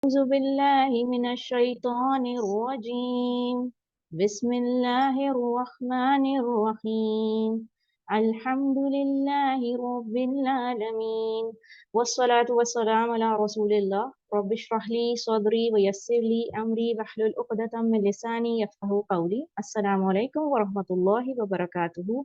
أعوذ بالله من الشيطان الرجيم بسم الله الرحمن الرحيم الحمد لله رب العالمين والصلاة والسلام على رسول الله رب اشرح لي صدري ويسر لي أمري واحلل عقدة من لساني يفقهوا قولي السلام عليكم ورحمة الله وبركاته.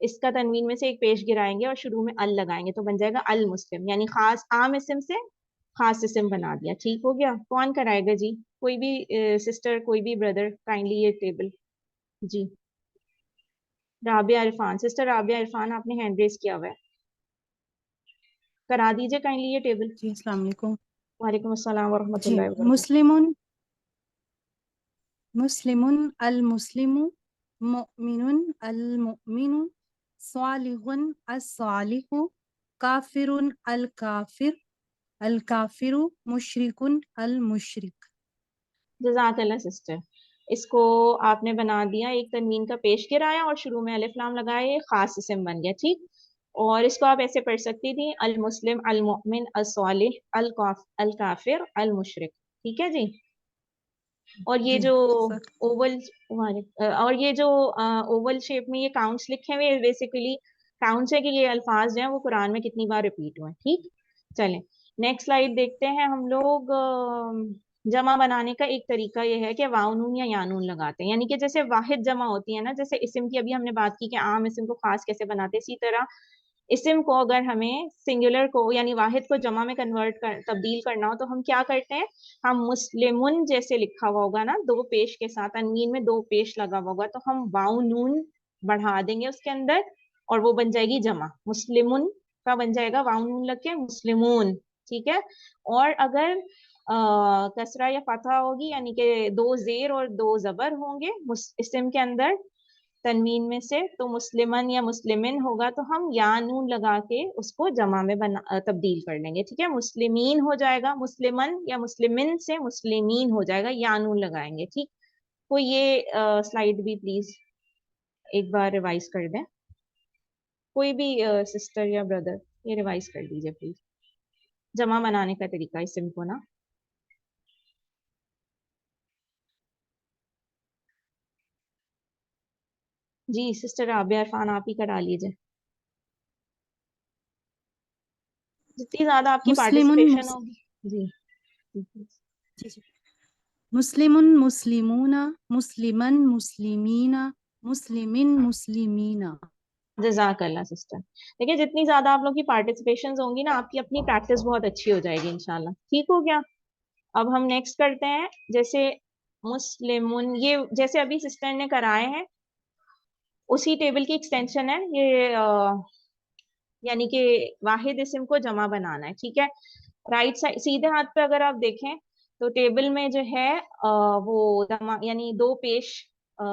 اس کا تنوین میں سے ایک پیش گرائیں گے اور شروع میں ال لگائیں گے تو بن جائے گا المسلم، یعنی خاص عام اسم سے خاص اسم بنا دیا. ٹھیک ہو گیا؟ کون کرائے گا جی؟ کوئی بھی سسٹر، کوئی بھی بردر، کائنڈلی یہ ٹیبل. جی رابعہ عرفان، سسٹر رابعہ عرفان، آپ نے ہینڈ ریز کیا ہوا ہے، کرا دیجیے کائنڈلی یہ ٹیبل. جی السلام علیکم. وعلیکم السلام ورحمۃ جی اللہ وبرکاتہ. مسلم المسلم، مؤمن المؤمن، صالح الصالح، کافر الکافر، الکافر، مشرک المشرک. جزاک اللہ سسٹر. اس کو آپ نے بنا دیا، ایک تنوین کا پیش گرایا اور شروع میں الف لام لگایا، یہ خاص اسم بن گیا. ٹھیک، اور اس کو آپ ایسے پڑھ سکتی تھی المسلم المؤمن الصالح الکافر المشرک. ٹھیک ہے جی. اور یہ جی جو سر. اوول اور یہ جو اوول شیپ میں یہ کاؤنٹس لکھے ہوئے بیسیکلی کاؤنٹس ہے کہ یہ الفاظ جو ہیں وہ قرآن میں کتنی بار ریپیٹ ہوئے ہیں. ٹھیک، چلیں نیکسٹ سلائیڈ دیکھتے ہیں ہم لوگ. جمع بنانے کا ایک طریقہ یہ ہے کہ واو نون یا یا نون لگاتے ہیں، یعنی کہ جیسے واحد جمع ہوتی ہے نا، جیسے اسم کی ابھی ہم نے بات کی کہ عام اسم کو خاص کیسے بناتے، اسی طرح اسم کو اگر ہمیں سنگولر کو یعنی واحد کو جمع میں تبدیل کرنا ہو تو ہم کیا کرتے ہیں، ہم مسلمن جیسے لکھا ہوا ہوگا نا دو پیش کے ساتھ، تنوین میں دو پیش لگا ہوا ہوگا تو ہم واو نون بڑھا دیں گے اس کے اندر اور وہ بن جائے گی جمع. مسلمن کا بن جائے گا واو نون لگ کے مسلمون. ٹھیک ہے. اور اگر کسرہ یا فتحہ ہوگی یعنی کہ دو زیر اور دو زبر ہوں گے اسم کے اندر تنوین میں سے تو مسلمن یا مسلمن ہوگا تو ہم یا نون لگا کے اس کو جمع میں تبدیل کر لیں گے. ٹھیک ہے. مسلمین ہو جائے گا، مسلمن یا مسلمن سے مسلمین ہو جائے گا، یا نون لگائیں گے. ٹھیک، تو یہ سلائیڈ بھی پلیز ایک بار ریوائز کر دیں، کوئی بھی سسٹر یا بردر یہ ریوائز کر دیجیے پلیز، جمع بنانے کا طریقہ اسم کو نا. جی سسٹر رابعہ عرفان آپ ہی کرا لیجیے، جتنی زیادہ آپ کی مسلم پارٹیسپیشن ہوگی. جی جی جی. مسلم مسلمون، مسلمن مسلمین، مسلمن مسلمین. جزاک اللہ سسٹر. دیکھیے جتنی زیادہ آپ لوگ کی پارٹیسپیشن ہوں گی نا آپ کی اپنی پریکٹس بہت اچھی ہو جائے گی انشاءاللہ. ٹھیک ہو گیا؟ اب ہم نیکسٹ کرتے ہیں، جیسے مسلمون یہ جیسے ابھی سسٹر نے کرائے ہیں اسی ٹیبل کی ایکسٹینشن ہے یہ، یعنی کہ واحد اسم کو جمع بنانا ہے. ٹھیک ہے. رائٹ سائڈ سیدھے ہاتھ پہ اگر آپ دیکھیں تو ٹیبل میں جو ہے وہ یعنی دو پیش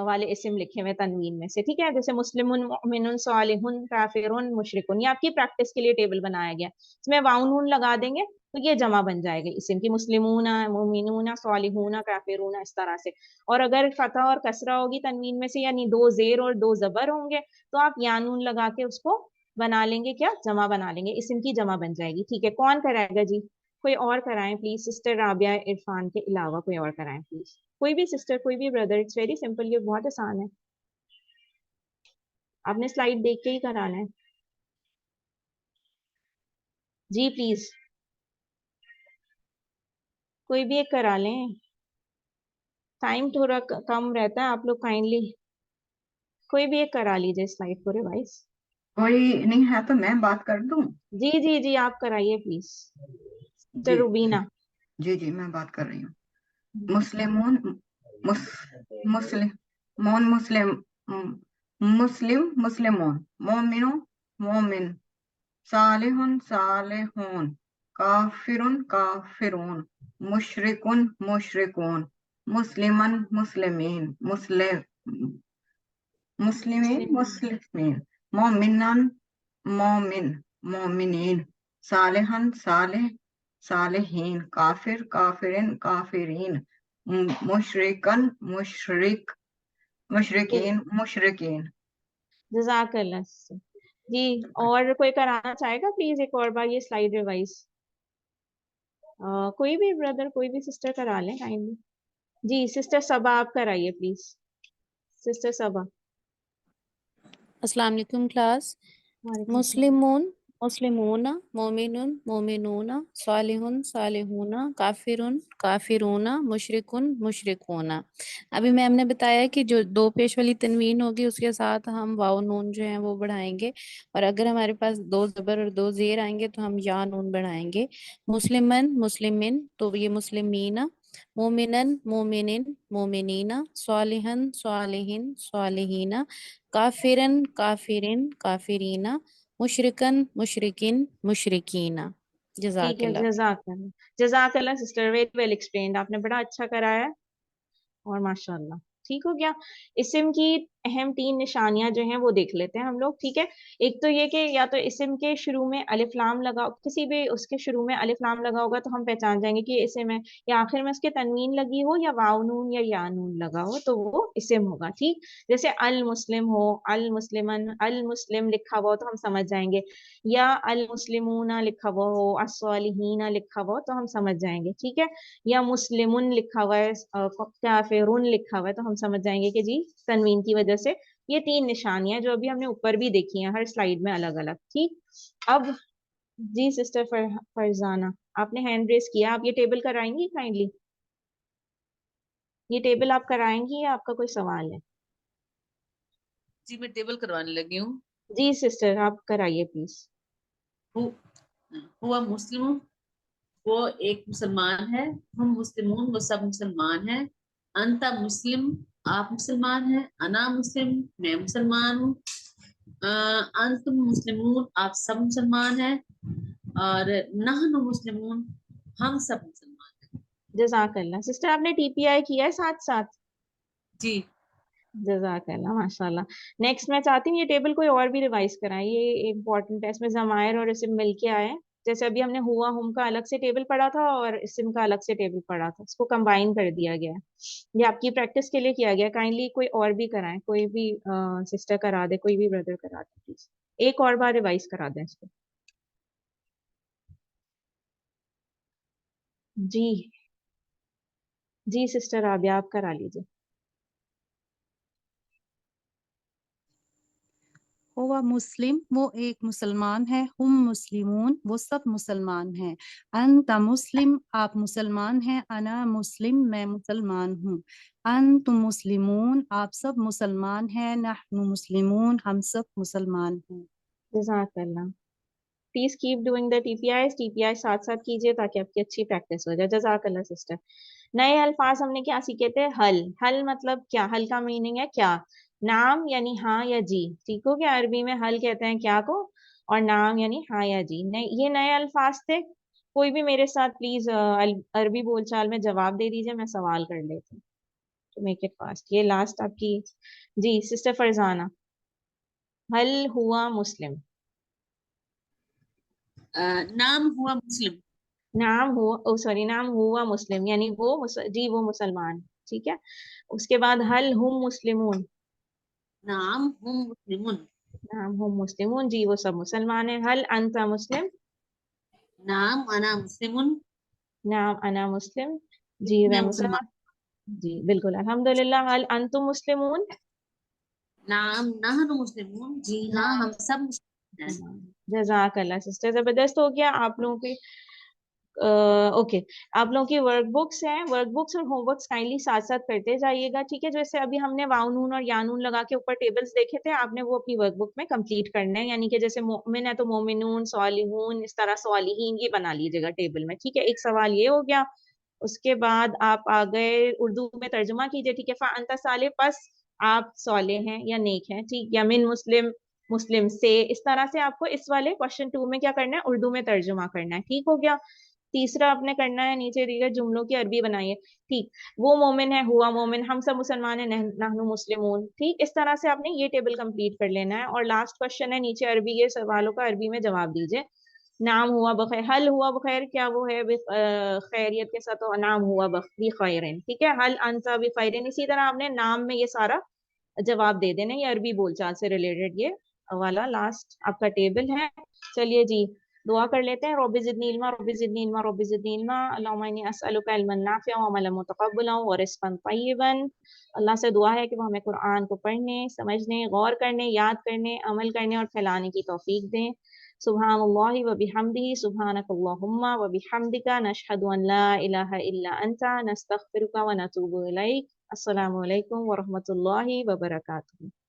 والے اسم لکھے ہوئے تنوین میں سے. ٹھیک ہے. جیسے مسلم، مؤمن، صالح، کافر، مشرک، یہ آپ کی پریکٹس کے لیے ٹیبل بنایا گیا. اس میں واو نون لگا دیں گے تو یہ جمع بن جائے گا اسم کی، مسلمون، مومنون، صالحون، کافرون، اس طرح سے. اور اگر فتح اور کسرہ ہوگی تنوین میں سے یعنی دو زیر اور دو زبر ہوں گے تو آپ یا نون لگا کے اس کو بنا لیں گے، کیا جمع بنا لیں گے، اسم کی جمع بن جائے گی. ٹھیک ہے. کون کرائے گا جی؟ کوئی اور کرائیں پلیز، سسٹر رابعہ عرفان کے علاوہ کوئی اور کرائیں پلیز، کوئی بھی سسٹر، کوئی بھی بردر. اٹس ویری سمپل، یہ بہت آسان ہے، آپ نے سلائیڈ دیکھ کے ہی کرانا ہے. جی پلیز کوئی بھی ایک کرا لیں، ٹائم تھوڑا کم رہتا ہے، آپ لوگ کائنڈلی کوئی بھی ایک کرا لیجیے سلائیڈ کو ریوائز. کوئی نہیں ہے تو میں بات کر دوں. جی جی جی آپ کرائیے پلیز. جی روبینہ. جی جی میں بات کر رہی ہوں. مسلمون مسلم مسلم مسلم مسلمون، مومن مومن، صالح صالحون، کافر کافرون، مشرکن مشرکون، مسلمن مسلمین مسلمین مسلمین، مومنن مومن مومنین، صالحن صالح صالحین، کافر کافرن کافرین، مشرکن مشرکین مشرکین. جزاک اللہ. جی اور کوئی کرانا چاہے گا پلیز ایک اور بار یہ سلائیڈ ریوائز؟ کوئی بھی بردر کوئی بھی سسٹر کرا لیں کائنڈلی. جی سسٹر صبا آپ کرائیے پلیز. سسٹر صبا. السلام علیکم کلاس. وعلیکم السلام. مسلمون مسلمون مومنون مومنون صالحون صالحون کافرون کافرون مشرکون مشرکون. ابھی میم نے بتایا کہ جو دو پیش والی تنوین ہوگی اس کے ساتھ ہم واو نون جو ہیں وہ بڑھائیں گے، اور اگر ہمارے پاس دو زبر اور دو زیر آئیں گے تو ہم یا نون بڑھائیں گے. مسلمن مسلمن تو یہ مسلمین، مومنن مومنن مومنین، صالحن صالحین صالحین، کافرن کافرن کافرین، مشرکن مشرکین مشرکین. ٹھیک جزاک ہے، اللہ. جزاک اللہ سسٹر، ویری ویل ایکسپلینڈ، آپ نے بڑا اچھا کرایا اور ماشاء اللہ ٹھیک ہو گیا. اسم کی اہم 3 نشانیاں جو ہیں وہ دیکھ لیتے ہیں ہم لوگ. ٹھیک ہے، ایک تو یہ کہ یا تو اسم کے شروع میں الف لام لگا، کسی بھی اس کے شروع میں الف لام لگا ہوگا تو ہم پہچان جائیں گے کہ یہ اسم ہے، یا آخر میں اس کے تنوین لگی ہو یا واو نون یا یا نون لگا ہو تو وہ اسم ہوگا. ٹھیک، جیسے المسلم ہو، المسلمن، المسلم لکھا ہوا ہو تو ہم سمجھ جائیں گے، یا المسلمون لکھا ہوا ہو، الصالحین لکھا ہوا ہو تو ہم سمجھ جائیں گے. ٹھیک ہے، یا مسلمن لکھا ہوا ہے، کافرون لکھا ہوا ہے تو ہم سمجھ جائیں گے کہ جی تنوین کی وجہ سے. یہ 3 نشانیاں جو ابھی ہم نے اوپر بھی دیکھی ہیں ہر سلائیڈ میں الگ الگ. ٹھیک، اب جی سسٹر فرزانہ آپ نے ہینڈ ریز کیا، آپ یہ ٹیبل کرائیں گی کائنڈلی؟ یہ ٹیبل آپ کرائیں گی یا آپ کا کوئی سوال ہے؟ جی میں ٹیبل کروانے لگی ہوں. جی سسٹر آپ کرائیے پلیز. ہوا مسلم وہ ایک مسلمان ہے، ہم مسلمون وہ سب مسلمان ہیں، انتا مسلم آپ مسلمان ہیں، انا مسلم میں مسلمان ہوں، انتم مسلمون آپ سب مسلمان ہیں، اور نحن مسلمون ہم سب مسلمان ہیں. جزاک اللہ سسٹر، آپ نے ٹی پی آئی کیا ہے ساتھ ساتھ؟ جی جزاک اللہ ماشاء اللہ. نیکسٹ میں چاہتی ہوں یہ ٹیبل کوئی اور بھی ریوائز کرائیں، یہ امپورٹنٹ ہے، اس میں ضمائر اور اسم مل کے آئے. جیسے ابھی ہم نے ہوا ہم کا الگ سے ٹیبل پڑھا تھا اور اسم کا الگ سے ٹیبل پڑھا تھا، اس کو کمبائن کر دیا گیا ہے، یہ آپ کی پریکٹس کے لیے کیا گیا. کائنڈلی کوئی اور بھی کرائیں، کوئی بھی سسٹر کرا دے، کوئی بھی بردر کرا دے پلیز، ایک اور بار ریوائز کرا دیں اس کو. جی جی سسٹر رابعہ آپ کرا لیجیے. ہوا مسلم وہ ایک مسلمان ہے، ہم مسلمون وہ سب مسلمان ہیں، انت مسلم آپ مسلمان ہیں، انا مسلم میں مسلمان ہوں، انتم مسلمون آپ سب مسلمان ہیں، نحن مسلمون ہم سب مسلمان ہیں. جزاک اللہ. Please keep doing the T P I ساتھ ساتھ کیجیے تاکہ آپ کی اچھی پریکٹس ہو جائے. جزاک اللہ سسٹر. نئے الفاظ ہم نے کیا سیکھے تھے؟ حل. حل مطلب کیا؟ حل کا میننگ ہے کیا، نام یعنی ہاں یا جی. ٹھیک ہو گیا، عربی میں حل کہتے ہیں کیا کو، اور نام یعنی ہاں یا جی. یہ نئے الفاظ تھے. کوئی بھی میرے ساتھ پلیز عربی بول چال میں جواب دے دیجیے، میں سوال کر لیتی ہوں ٹو میک اٹ فاسٹ. یہ لاسٹ آپ کی. جی سسٹر فرزانہ، حل ہوا مسلم. نام ہوا مسلم. نام ہوا نام ہوا مسلم یعنی وہ جی وہ مسلمان. ٹھیک ہے، اس کے بعد حل ہم مسلمون. نام ہم مسلمون. نام ہم مسلمون جی وہ سب مسلمان ہیں. حل انت مسلم. نام انا مسلمون. نام انا مسلم جی میں مسلمان. جی بالکل الحمدللہ. حل انتم مسلمون. نام نحن مسلمون جی ہاں ہم سب مسلمان ہیں. جزاک اللہ سسٹر، زبردست ہو گیا. آپ لوگوں کی اوکے آپ لوگوں کی ورک بکس ہیں، ورک بکس اور ہوم ورکس کائنڈلی ساتھ ساتھ کرتے جائیے گا. ٹھیک ہے، جیسے ابھی ہم نے واو نون اور یا نون لگا کے اوپر ٹیبلز دیکھے تھے، آپ نے وہ اپنی ورک بک میں کمپلیٹ کرنے ہیں. یعنی کہ جیسے مومن ہے تو مومنون، صالحون، اس طرح صالحین یہ بنا لیجیے گا ٹیبل میں. ٹھیک ہے، ایک سوال یہ ہو گیا. اس کے بعد آپ آ گئے اردو میں ترجمہ کیجیے. ٹھیک ہے، فانت صالح پس آپ صالح ہیں یا نیک ہیں. ٹھیک، یا من مسلم مسلم سے. اس طرح سے آپ کو اس والے کوشچن 2 میں کیا کرنا ہے، اردو میں ترجمہ کرنا ہے. ٹھیک ہو گیا. تیسرا آپ نے کرنا ہے نیچے دیگر جملوں کی عربی بنائیے. ٹھیک، وہ مومن ہے، ہوا مومن، ہم سب مسلمان ہیں، نحن مسلمون. ٹھیک، اس طرح سے آپ نے یہ ٹیبل کمپلیٹ کر لینا ہے. اور لاسٹ کوشچن ہے نیچے عربی کے سوالوں کا عربی میں جواب دیجیے. نام ہوا بخیر، حل ہوا بخیر کیا وہ ہے خیریت کے ساتھ، نام ہوا بخیرن. ٹھیک ہے، حل انت بخیرن. اسی طرح آپ نے نام میں یہ سارا جواب دے دینا. یہ عربی بول چال سے ریلیٹڈ یہ والا لاسٹ آپ کا ٹیبل ہے. چلیے جی دعا کر لیتے ہیں. رب زدنی علما رب زدنی علما رب زدنی علما. اللہم انی اسألک علما نافعا وعملا متقبلا ورزقا طیبا. اللہ سے دعا ہے کہ وہ ہمیں قرآن کو پڑھنے، سمجھنے، غور کرنے، یاد کرنے، عمل کرنے اور پھیلانے کی توفیق دیں. سبحان اللہ و بحمدہ سبحانک اللہم و بحمدک نشہد ان لا الہ الا انت نستغفرک و نتوب الیک. السلام علیکم ورحمۃ اللہ وبرکاتہ.